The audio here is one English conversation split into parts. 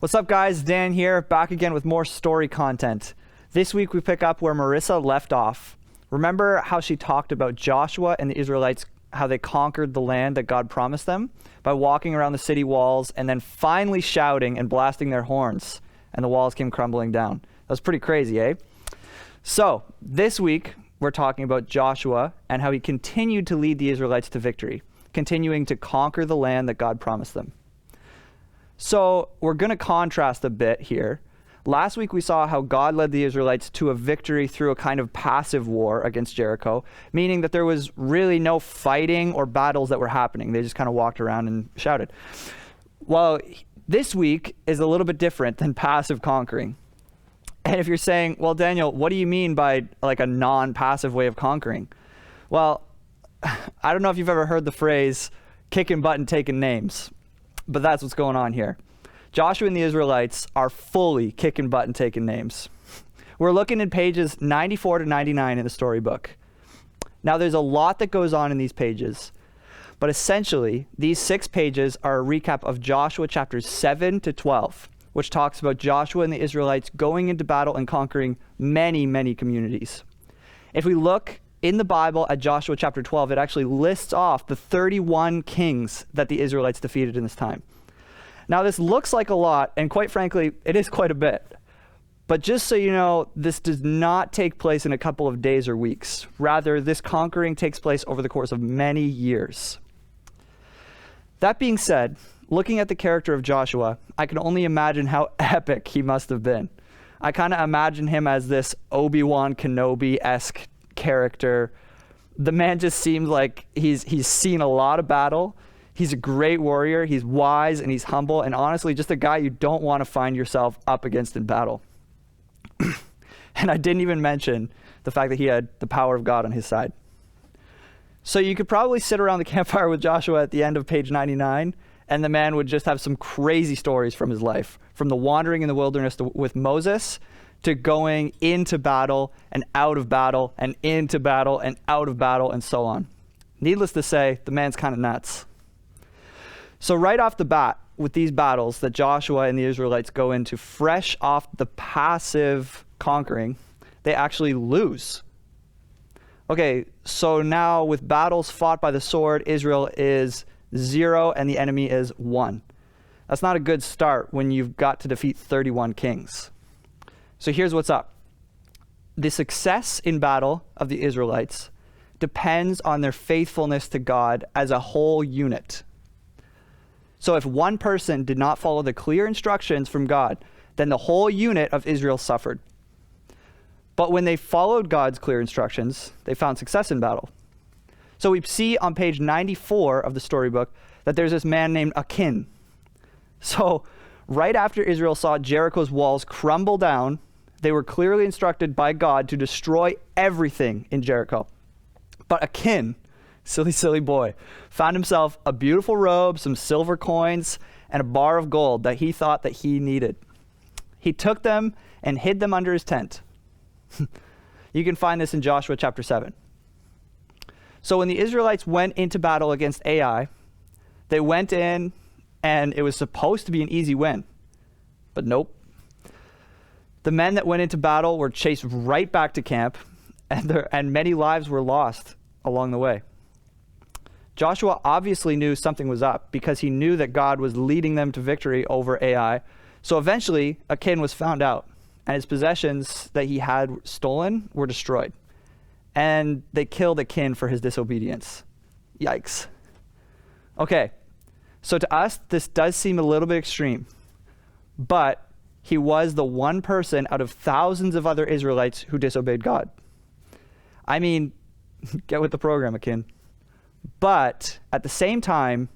What's up, guys? Dan here, back again with more story content. This week we pick up where Marissa left off. Remember how she talked about Joshua and the Israelites, how they conquered the land that God promised them by walking around the city walls and then finally shouting and blasting their horns, and the walls came crumbling down. That was pretty crazy, eh? So this week we're talking about Joshua and how he continued to lead the Israelites to victory, continuing to conquer the land that God promised them. So we're going to contrast a bit here. Last week we saw how God led the Israelites to a victory through a kind of passive war against Jericho, meaning that there was really no fighting or battles that were happening. They just kind of walked around and shouted. Well, this week is a little bit different than passive conquering. And if you're saying, well, Daniel, what do you mean by like a non-passive way of conquering? Well, I don't know if you've ever heard the phrase, kicking butt and taking names. But that's what's going on here. Joshua and the Israelites are fully kicking butt and taking names. We're looking in pages 94 to 99 in the storybook. Now, there's a lot that goes on in these pages, but essentially, these 6 pages are a recap of Joshua chapters 7 to 12, which talks about Joshua and the Israelites going into battle and conquering many, many communities. If we look in the Bible at Joshua chapter 12, it actually lists off the 31 kings that the Israelites defeated in this time. Now, this looks like a lot, and quite frankly, it is quite a bit. But just so you know, this does not take place in a couple of days or weeks. Rather, this conquering takes place over the course of many years. That being said, looking at the character of Joshua, I can only imagine how epic he must have been. I kind of imagine him as this Obi-Wan Kenobi-esque character. The man just seems like he's seen a lot of battle. He's a great warrior. He's wise and he's humble, and honestly, just a guy you don't want to find yourself up against in battle. And I didn't even mention the fact that he had the power of God on his side. So you could probably sit around the campfire with Joshua at the end of page 99, and the man would just have some crazy stories from his life, from the wandering in the wilderness with Moses to going into battle and out of battle and into battle and out of battle and so on. Needless to say, the man's kind of nuts. So right off the bat, with these battles that Joshua and the Israelites go into fresh off the passive conquering, they actually lose. Okay, so now with battles fought by the sword, Israel is 0 and the enemy is 1. That's not a good start when you've got to defeat 31 kings. So here's what's up. The success in battle of the Israelites depends on their faithfulness to God as a whole unit. So if one person did not follow the clear instructions from God, then the whole unit of Israel suffered. But when they followed God's clear instructions, they found success in battle. So we see on page 94 of the storybook that there's this man named KICKIN. So right after Israel saw Jericho's walls crumble down, they were clearly instructed by God to destroy everything in Jericho. But KICKIN, silly boy, found himself a beautiful robe, some silver coins, and a bar of gold that he thought that he needed. He took them and hid them under his tent. You can find this in Joshua chapter 7. So when the Israelites went into battle against Ai, they went in and it was supposed to be an easy win. But nope. The men that went into battle were chased right back to camp, and many lives were lost along the way. Joshua obviously knew something was up because he knew that God was leading them to victory over Ai. So eventually, KICKIN was found out, and his possessions that he had stolen were destroyed. And they killed KICKIN for his disobedience. Yikes. Okay, so to us, this does seem a little bit extreme, but he was the one person out of thousands of other Israelites who disobeyed God. I mean, get with the program, KICKIN. But at the same time,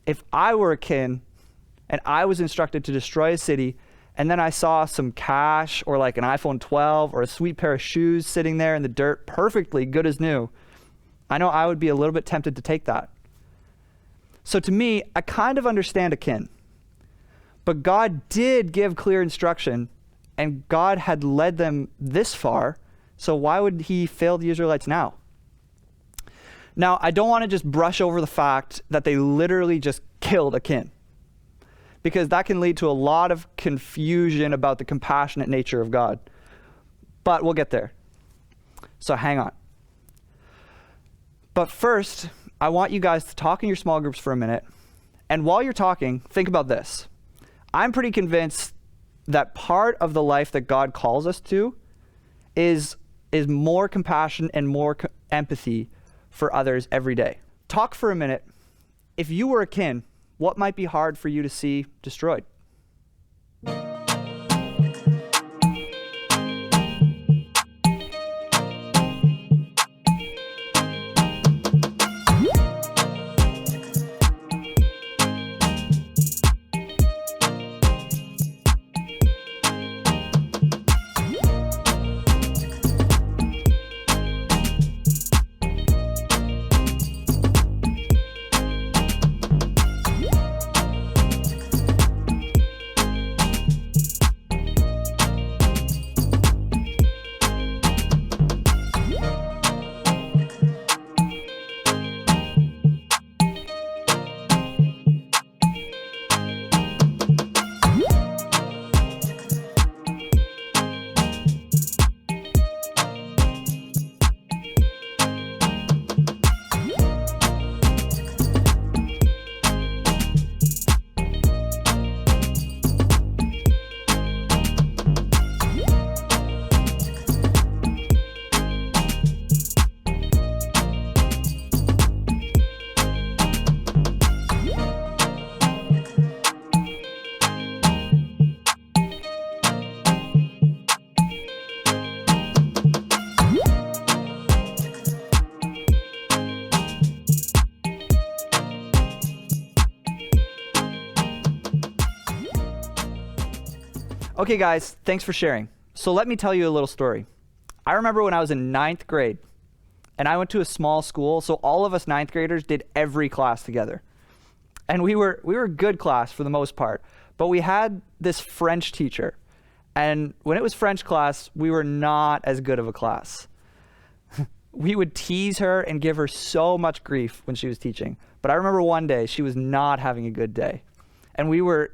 if I were KICKIN and I was instructed to destroy a city, and then I saw some cash or like an iPhone 12 or a sweet pair of shoes sitting there in the dirt, perfectly good as new, I know I would be a little bit tempted to take that. So to me, I kind of understand KICKIN. But God did give clear instruction, and God had led them this far, so why would he fail the Israelites now? Now, I don't want to just brush over the fact that they literally just killed KICKIN. because that can lead to a lot of confusion about the compassionate nature of God. But we'll get there. So hang on. But first, I want you guys to talk in your small groups for a minute. And while you're talking, think about this. I'm pretty convinced that part of the life that God calls us to is more compassion and more empathy for others every day. Talk for a minute. If you were a kin, what might be hard for you to see destroyed? Okay, guys, thanks for sharing. So let me tell you a little story. I remember when I was in 9th grade, and I went to a small school, so all of us 9th graders did every class together. And we were a good class for the most part, but we had this French teacher. And when it was French class, we were not as good of a class. We would tease her and give her so much grief when she was teaching. But I remember one day she was not having a good day. And we were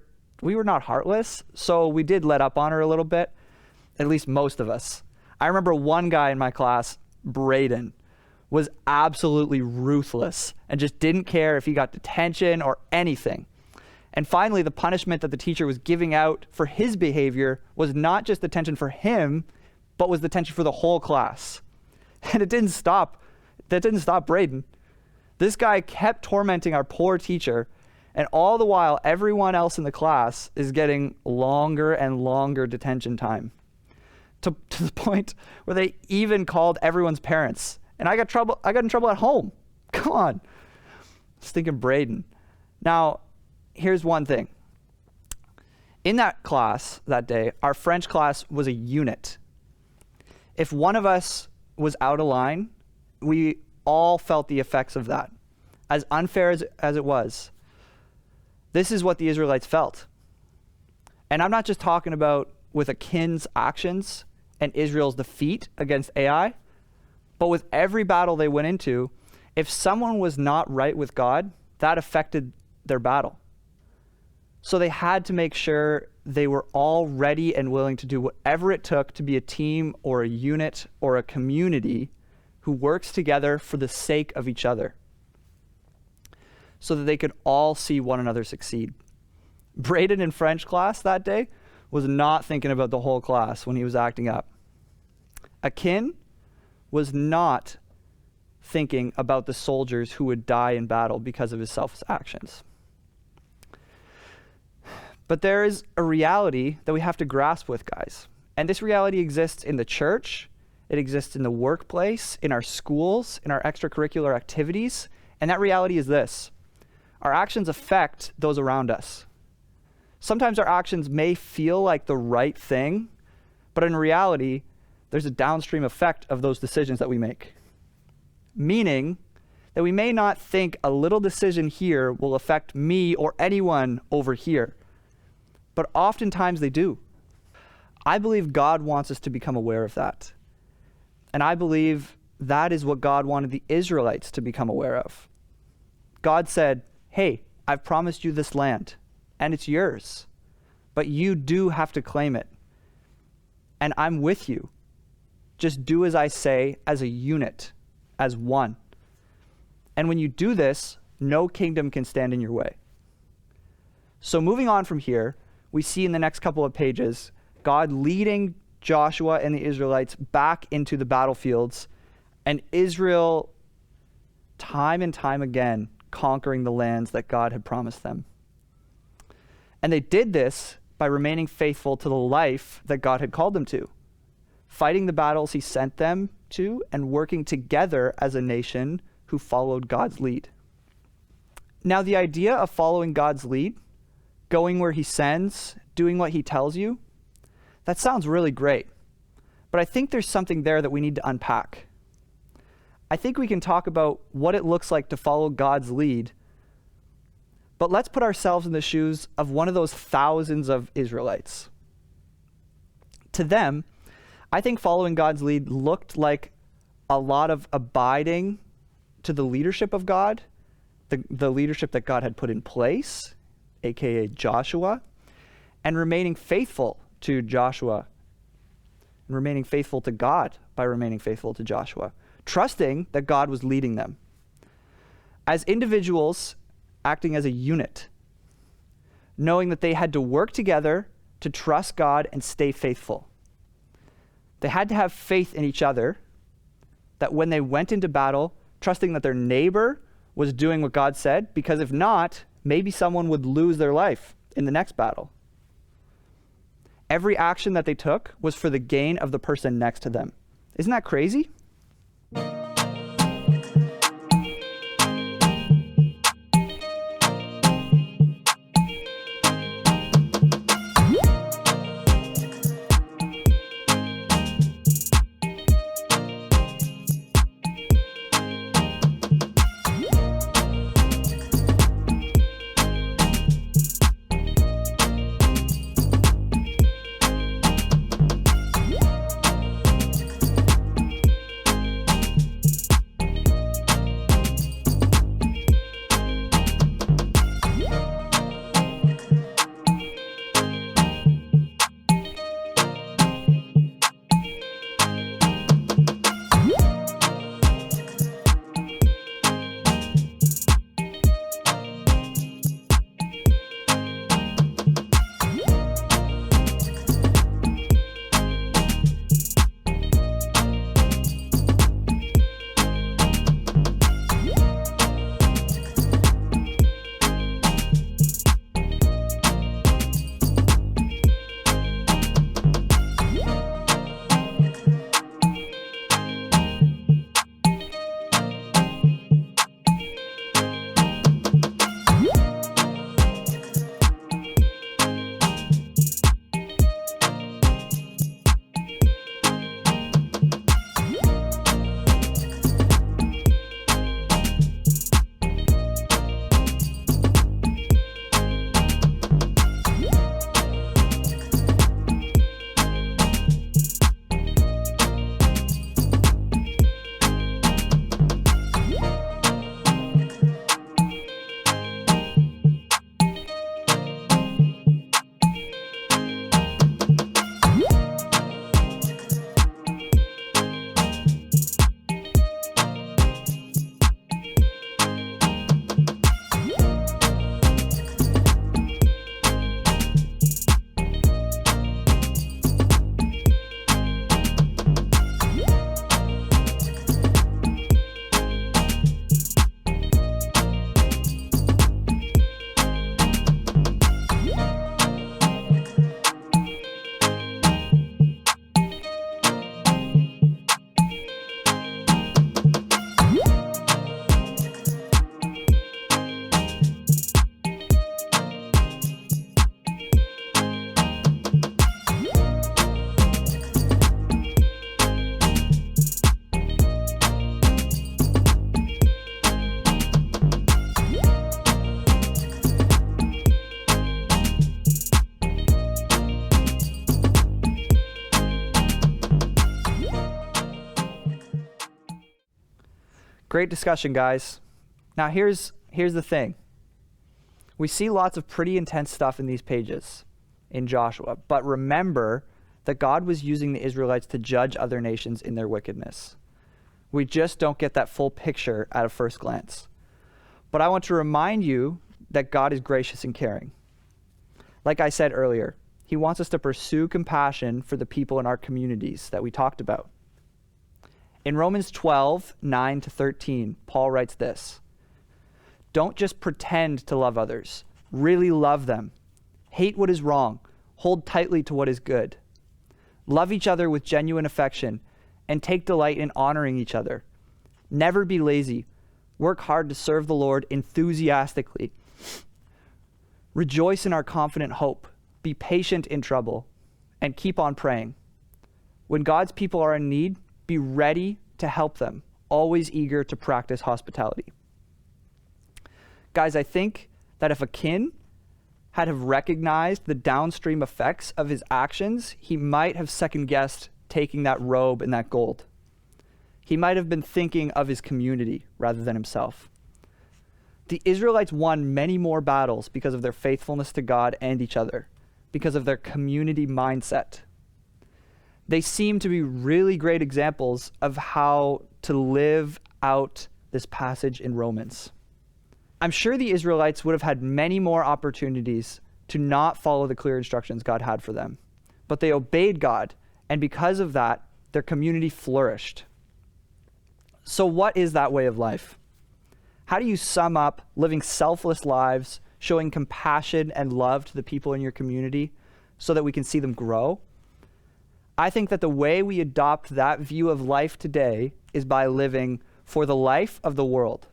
not heartless, so we did let up on her a little bit, at least most of us. I remember one guy in my class, Braden, was absolutely ruthless and just didn't care if he got detention or anything. And finally, the punishment that the teacher was giving out for his behavior was not just detention for him, but was detention for the whole class. And it didn't stop. That didn't stop Braden. This guy kept tormenting our poor teacher, and all the while, everyone else in the class is getting longer and longer detention time, to the point where they even called everyone's parents. And I got in trouble at home. Come on. Stinking Braden. Now, here's one thing. In that class that day, our French class was a unit. If one of us was out of line, we all felt the effects of that. As unfair as it was, this is what the Israelites felt. And I'm not just talking about with Achin's actions and Israel's defeat against Ai, but with every battle they went into, if someone was not right with God, that affected their battle. So they had to make sure they were all ready and willing to do whatever it took to be a team or a unit or a community who works together for the sake of each other, so that they could all see one another succeed. Braden in French class that day was not thinking about the whole class when he was acting up. Achin was not thinking about the soldiers who would die in battle because of his selfish actions. But there is a reality that we have to grasp with, guys. And this reality exists in the church, it exists in the workplace, in our schools, in our extracurricular activities, and that reality is this. Our actions affect those around us. Sometimes our actions may feel like the right thing, but in reality, there's a downstream effect of those decisions that we make. Meaning that we may not think a little decision here will affect me or anyone over here, but oftentimes they do. I believe God wants us to become aware of that. And I believe that is what God wanted the Israelites to become aware of. God said, hey, I've promised you this land. and it's yours. But you do have to claim it. And I'm with you. Just do as I say, as a unit, as one. And when you do this, no kingdom can stand in your way. So moving on from here, we see in the next couple of pages, God leading Joshua and the Israelites back into the battlefields, and Israel, time and time again, conquering the lands that God had promised them. And they did this by remaining faithful to the life that God had called them to, fighting the battles he sent them to, and working together as a nation who followed God's lead. Now, the idea of following God's lead, going where he sends, doing what he tells you, that sounds really great. But I think there's something there that we need to unpack. I think we can talk about what it looks like to follow God's lead, but let's put ourselves in the shoes of one of those thousands of Israelites. To them, I think following God's lead looked like a lot of abiding to the leadership of God, the leadership that God had put in place, aka Joshua, and remaining faithful to Joshua, and remaining faithful to God by remaining faithful to Joshua, trusting that God was leading them. As individuals acting as a unit, knowing that they had to work together to trust God and stay faithful. They had to have faith in each other, that when they went into battle, trusting that their neighbor was doing what God said, because if not, maybe someone would lose their life in the next battle. Every action that they took was for the gain of the person next to them. Isn't that crazy? Great discussion, guys. Now here's the thing. We see lots of pretty intense stuff in these pages in Joshua, but remember that God was using the Israelites to judge other nations in their wickedness. We just don't get that full picture at a first glance. But I want to remind you that God is gracious and caring. Like I said earlier, he wants us to pursue compassion for the people in our communities that we talked about. In Romans 12:9-13, Paul writes this: "Don't just pretend to love others. Really love them. Hate what is wrong. Hold tightly to what is good. Love each other with genuine affection and take delight in honoring each other. Never be lazy. Work hard to serve the Lord enthusiastically. Rejoice in our confident hope. Be patient in trouble and keep on praying. When God's people are in need, be ready to help them, always eager to practice hospitality." Guys, I think that if a king had have recognized the downstream effects of his actions, he might have second-guessed taking that robe and that gold. He might have been thinking of his community rather than himself. The Israelites won many more battles because of their faithfulness to God and each other, because of their community mindset. They seem to be really great examples of how to live out this passage in Romans. I'm sure the Israelites would have had many more opportunities to not follow the clear instructions God had for them, but they obeyed God, and because of that, their community flourished. So what is that way of life? How do you sum up living selfless lives, showing compassion and love to the people in your community so that we can see them grow? I think that the way we adopt that view of life today is by living for the life of the world.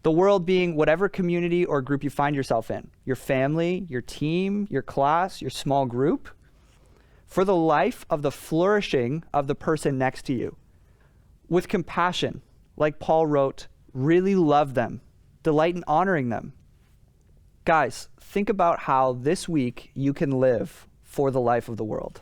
The world being whatever community or group you find yourself in, your family, your team, your class, your small group, for the life of the flourishing of the person next to you. With compassion, like Paul wrote, really love them, delight in honoring them. Guys, think about how this week you can live for the life of the world.